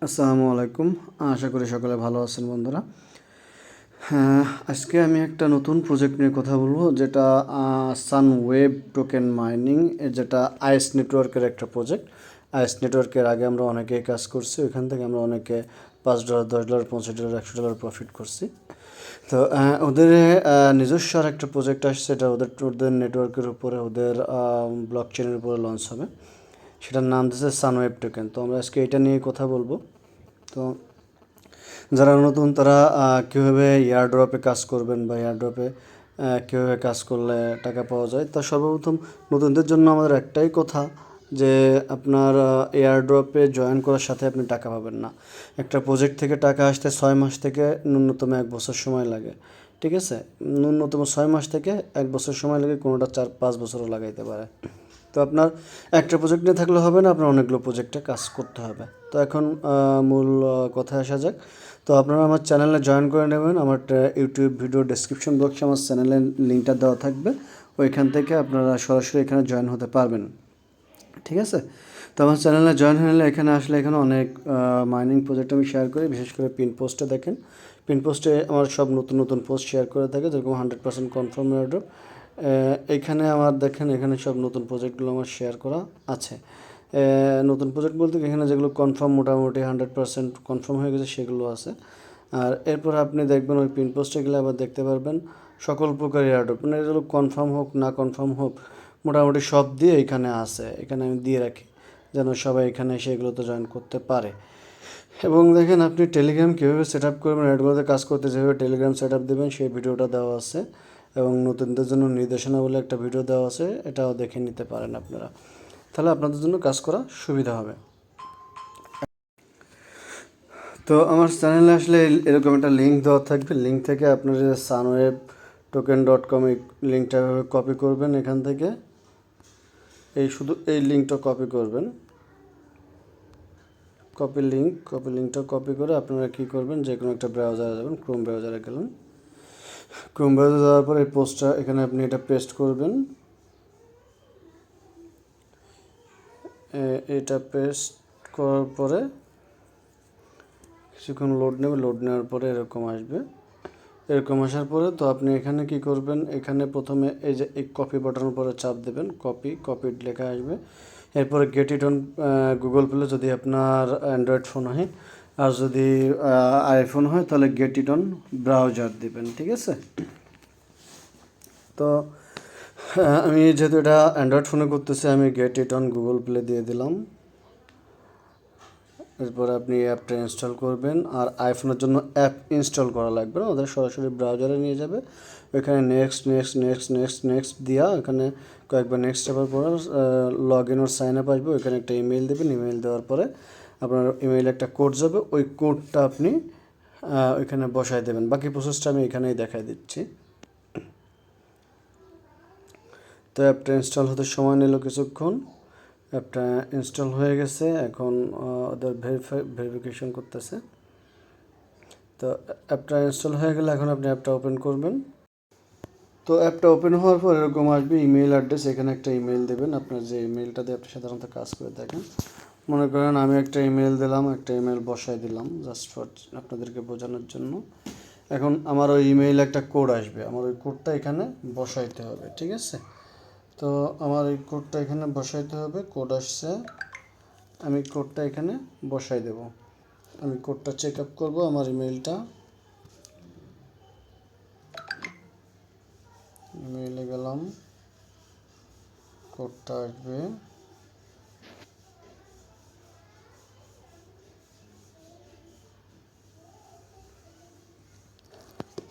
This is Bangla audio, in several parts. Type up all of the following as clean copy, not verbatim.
আসসালামু আলাইকুম। আশা করি সকলে ভালো আছেন বন্ধুরা। হ্যাঁ, আজকে আমি একটা নতুন প্রজেক্ট নিয়ে কথা বলবো, যেটা সানওয়েব টোকেন মাইনিং, যেটা আইএস নেটওয়ার্কের একটা প্রজেক্ট। আইএস নেটওয়ার্কের আগে আমরা অনেকেই কাজ করছি, ওইখান থেকে আমরা অনেকে $5, $10, $50, $100 প্রফিট করছি। তো ওদের নিজস্ব আর একটা প্রজেক্ট আসছে, এটা ওদের নেটওয়ার্কের উপরে, ওদের ব্লক চেনের উপরে লঞ্চ হবে। সেটার নাম দিচ্ছে সানওয়েব টোকেন। তো আমরা আজকে এটা নিয়ে কথা বলবো। তো যারা নতুন তারা কীভাবে এয়ারড্রপে কাজ করবেন বা এয়ারড্রপে কীভাবে কাজ করলে টাকা পাওয়া যায়, তা সর্বপ্রথম নতুনদের জন্য আমাদের একটাই কথা, যে আপনার এয়ারড্রপে জয়েন করার সাথে আপনি টাকা পাবেন না। একটা প্রজেক্ট থেকে টাকা আসতে 6 মাস থেকে ন্যূনতম 1 বছর সময় লাগে। ঠিক আছে, ন্যূনতম 6 মাস থেকে 1 বছর সময় লাগে, কোনোটা 4-5 বছরও লাগাইতে পারে। তো আপনার একটা প্রজেক্ট নিয়ে থাকলে হবে না, আপনার অনেকগুলো প্রজেক্টে কাজ করতে হবে। তো এখন মূল কথায় আসা যাক। তো আপনারা আমার চ্যানেলে জয়েন করে নেবেন। আমার ইউটিউব ভিডিও ডেসক্রিপশন বক্সে আমার চ্যানেলের লিঙ্কটা দেওয়া থাকবে, ওইখান থেকে আপনারা সরাসরি এখানে জয়েন হতে পারবেন। ঠিক আছে, তো আমার চ্যানেলে জয়েন হলে এখানে আসলে এখানে অনেক মাইনিং প্রজেক্ট আমি শেয়ার করি। বিশেষ করে পিন পোস্টে দেখেন, পিন পোস্টে আমার সব নতুন নতুন পোস্ট শেয়ার করে থাকে, যেরকম 100% কনফার্ম এয়ারড্রপ। এইখানে আমার দেখেন, এখানে সব নতুন প্রজেক্টগুলো আমার শেয়ার করা আছে। নতুন প্রজেক্ট বলতে এখানে যেগুলো কনফার্ম, মোটামুটি 100% কনফার্ম হয়ে গেছে, সেগুলো আছে। আর এরপর আপনি দেখবেন ওই পিন পোস্টে গেলে আবার দেখতে পারবেন সকল প্রকার এয়ারড্রপ, মানে এগুলো কনফার্ম হোক না কনফার্ম হোক, মোটামুটি সব দিয়ে এখানে আছে। এখানে আমি দিয়ে রাখি যেন সবাই এখানে এসে এগুলোতে জয়েন করতে পারে। এবং দেখেন, আপনি টেলিগ্রাম কীভাবে সেট আপ করবেন, এডগুলোতে কাজ করতে যেভাবে টেলিগ্রাম সেট আপ দেবেন, সেই ভিডিওটা দেওয়া আছে। এবং নতুনদের জন্য নির্দেশনা বলে একটা ভিডিও দেওয়া আছে, এটাও দেখে নিতে পারেন আপনারা। তাহলে আপনাদের জন্য কাজ করা সুবিধা হবে। তো আমার চ্যানেলে আসলে এরকম একটা লিঙ্ক দেওয়া থাকবে, লিঙ্ক থেকে আপনার যে sunwebtoken.com এই লিঙ্কটা কপি করবেন এখান থেকে। শুধু এই লিঙ্কটা কপি করবেন, কপি লিঙ্কটা কপি করে আপনারা কী করবেন, যে কোনো একটা ব্রাউজারে যাবেন, ক্রোম ব্রাউজারে গেলেন। ক্রোম ব্রাউজারে যাওয়ার পরে এই পোস্টটা এখানে আপনি এটা পেস্ট করবেন। এটা পেস্ট করার পরে কিছুক্ষণ লোড নেবে, লোড নেওয়ার পরে এরকম আসবে। এরকম আসার পরে তো আপনি এখানে কি করবেন, এখানে প্রথমে এই যে এই কপি বাটনের উপরে চাপ দেবেন, কপিড লেখা আসবে। এরপরে get it on Google play যদি আপনার অ্যান্ড্রয়েড ফোন হয়, আর যদি আইফোন হয় তাহলে গেট ইট অন ব্রাউজার দেবেন। ঠিক আছে, তো আমি যেহেতু এটা অ্যান্ড্রয়েড ফোনে করতেছি, আমি get it on Google play দিয়ে দিলাম। এরপর আপনি অ্যাপটা ইনস্টল করবেন। আর আইফোনের জন্য অ্যাপ ইনস্টল করা লাগবে না, ওদের সরাসরি ব্রাউজারে নিয়ে যাবে। ওইখানে নেক্সট দিয়া এখানে কয়েকবার নেক্সট চাপার পর log in or sign up আসবে। ওইখানে একটা ইমেল দেবেন, ইমেল দেওয়ার পরে আপনার ইমেইলে একটা কোড যাবে, ওই কোডটা আপনি ওইখানে বসায় দেবেন। বাকি প্রসেসটা আমি এখানেই দেখাই দিচ্ছি। তো অ্যাপটা ইনস্টল হতে সময় নিল কিছুক্ষণ। অ্যাপটা ইনস্টল হয়ে গেছে, এখন ওদের ভেরিফিকেশন করতেছে। তো অ্যাপটা ইনস্টল হয়ে গেলে এখন আপনি অ্যাপটা ওপেন করবেন। তো অ্যাপটা ওপেন হওয়ার পর এরকম আসবে ইমেল অ্যাড্রেস, এখানে একটা ইমেল দেবেন, আপনার যে ইমেলটা দিয়ে আপনি সাধারণত কাজ করে থাকেন। মনে করেন আমি একটা ইমেল দিলাম, একটা ইমেল বসাই দিলাম জাস্ট ফর আপনাদেরকে বোঝানোর জন্য। এখন আমার ওই ইমেইলে একটা কোড আসবে, আমার ওই কোডটা এখানে বসাইতে হবে। ঠিক আছে, তো আমার এই কোডটা এখানে বসাইতে হবে। কোড আসছে, আমি কোডটা এখানে বসাই দেব। আমি কোডটা চেক আপ করবো, আমার ইমেইলে গেলাম, কোডটা আসবে।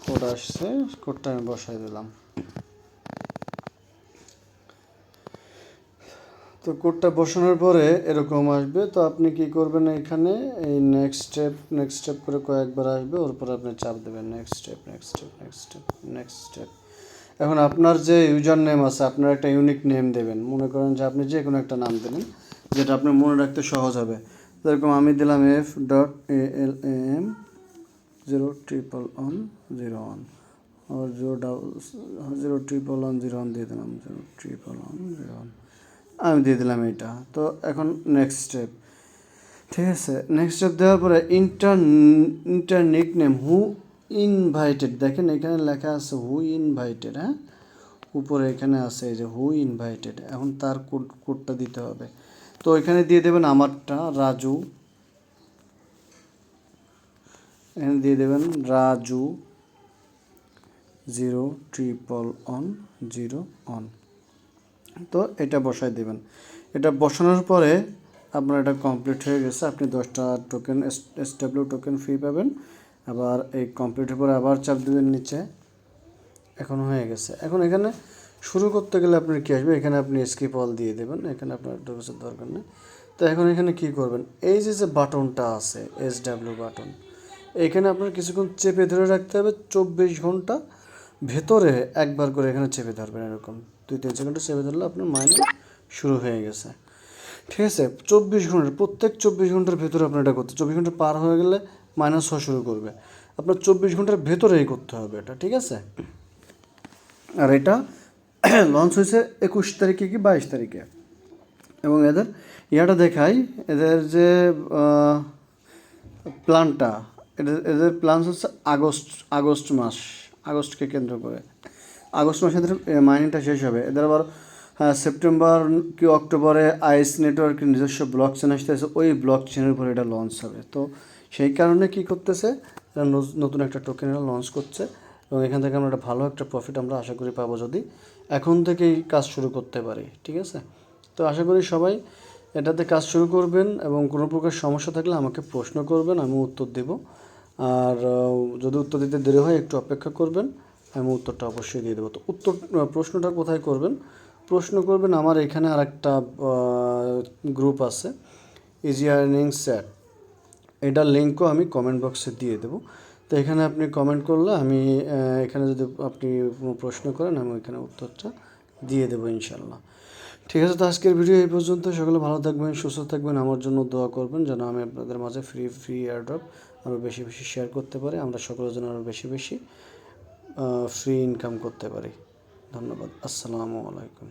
কোড আসছে, কোডটা আমি বসাই দিলাম। তো কোডটা বসানোর পরে এরকম আসবে। তো আপনি কি করবেন, এখানে এই নেক্সট স্টেপ করে কয়েকবার আসবে, ওর পর আপনি চাপ দেবেন নেক্সট স্টেপ। এখন আপনার যে ইউজার নেম আছে, আপনার একটা ইউনিক নেম দেবেন। মনে করেন যে আপনি যে কোনো একটা নাম দেবেন, যেটা আপনার মনে রাখতে সহজ হবে। যেরকম আমি দিলাম F.ALAM01101 আর 01101 দিয়ে দিলাম, 01101 আমি দিয়ে দিলাম এটা। তো এখন নেক্সট স্টেপ, ঠিক আছে, নেক্সট স্টেপ দেওয়ার পরে ইন্টার নিকনেম হু ইনভাইটেড, দেখেন এখানে লেখা আছে হু ইনভাইটেড, হ্যাঁ উপরে এখানে আছে এই যে হু ইনভাইটেড। এখন তার কোডটা দিতে হবে, তো এখানে দিয়ে দেবেন আমারটা রাজু, এখানে দিয়ে দেবেন রাজু 0 1 তো এটা বসাই দেবেন। এটা বসানোর পরে আপনার এটা কমপ্লিট হয়ে গেছে, আপনি 10টা টোকেন SW টোকেন ফ্রি পাবেন। আবার এই কমপ্লিটের পরে আবার চাপ দেবেন নিচে, এখন হয়ে গেছে। এখন এখানে শুরু করতে গেলে আপনার কী আসবে, এখানে আপনি স্কিপ অল দিয়ে দেবেন, এখানে আপনার ঢোকার দরকার নেই। তো এখন এখানে কী করবেন, এই যে বাটনটা আছে SW বাটন, এখানে আপনার কিছুক্ষণ চেপে ধরে রাখতে হবে, 24 ঘন্টা ভেতরে একবার করে এখানে চেপে ধরবেন, এরকম 2-3 সেকেন্ডে চেপে ধরলে আপনার মাইনিং শুরু হয়ে গেছে। ঠিক আছে, 24 ঘন্টার প্রত্যেক 24 ঘন্টার ভেতরে আপনার এটা করতে, 24 ঘন্টা পার হয়ে গেলে মাইনাস হওয়া শুরু করবে, আপনার 24 ঘন্টার ভেতরেই করতে হবে এটা, ঠিক আছে। আর এটা লঞ্চ হয়েছে 21 তারিখে কি 22 তারিখে, এবং এদের ইয়াটা দেখাই, এদের যে প্ল্যানটা, এদের প্ল্যান হচ্ছে আগস্ট মাস, আগস্টকে কেন্দ্র করে আগস্ট মাসে এদের মাইনিংটা শেষ হবে। এদের আবার সেপ্টেম্বর কি অক্টোবরে আইস নেটওয়ার্কের নিজস্ব ব্লক চেন আসতেছে, ওই ব্লক চেনের উপরে এটা লঞ্চ হবে। তো সেই কারণে কি করতেছে, নতুন একটা টোকেন লঞ্চ করছে, এবং এখান থেকে আমরা একটা ভালো একটা প্রফিট আমরা আশা করি পাবো যদি এখন থেকেই কাজ শুরু করতে পারি, ঠিক আছে। তো আশা করি সবাই এটাতে কাজ শুরু করবেন, এবং কোনো প্রকার সমস্যা থাকলে আমাকে প্রশ্ন করবেন, আমি উত্তর দেব। আর যদি উত্তর দিতে দেরি হয় একটু অপেক্ষা করবেন, আমি উত্তরটা অবশ্যই দিয়ে দেবো। তো প্রশ্নটা কোথায় করবেন, প্রশ্ন করবেন আমার এখানে আর একটা গ্রুপ আছে ইজি আর্নিং চ্যাট, এটার লিঙ্কও আমি কমেন্ট বক্সে দিয়ে দেবো। তো এখানে আপনি কমেন্ট করলে আমি এখানে যদি আপনি কোনো প্রশ্ন করেন আমি ওইখানে উত্তরটা দিয়ে দেবো ইনশাল্লাহ। ঠিক আছে, তো আজকের ভিডিও এই পর্যন্ত। সকলে ভালো থাকবেন, সুস্থ থাকবেন, আমার জন্য দোয়া করবেন যেন আমি আপনাদের মাঝে ফ্রি এয়ারড্রপ আরও বেশি বেশি শেয়ার করতে পারি, আমরা সকলের জন্য আরও বেশি বেশি ফ্রি ইনকাম করতে পারি। ধন্যবাদ, আসসালামু আলাইকুম।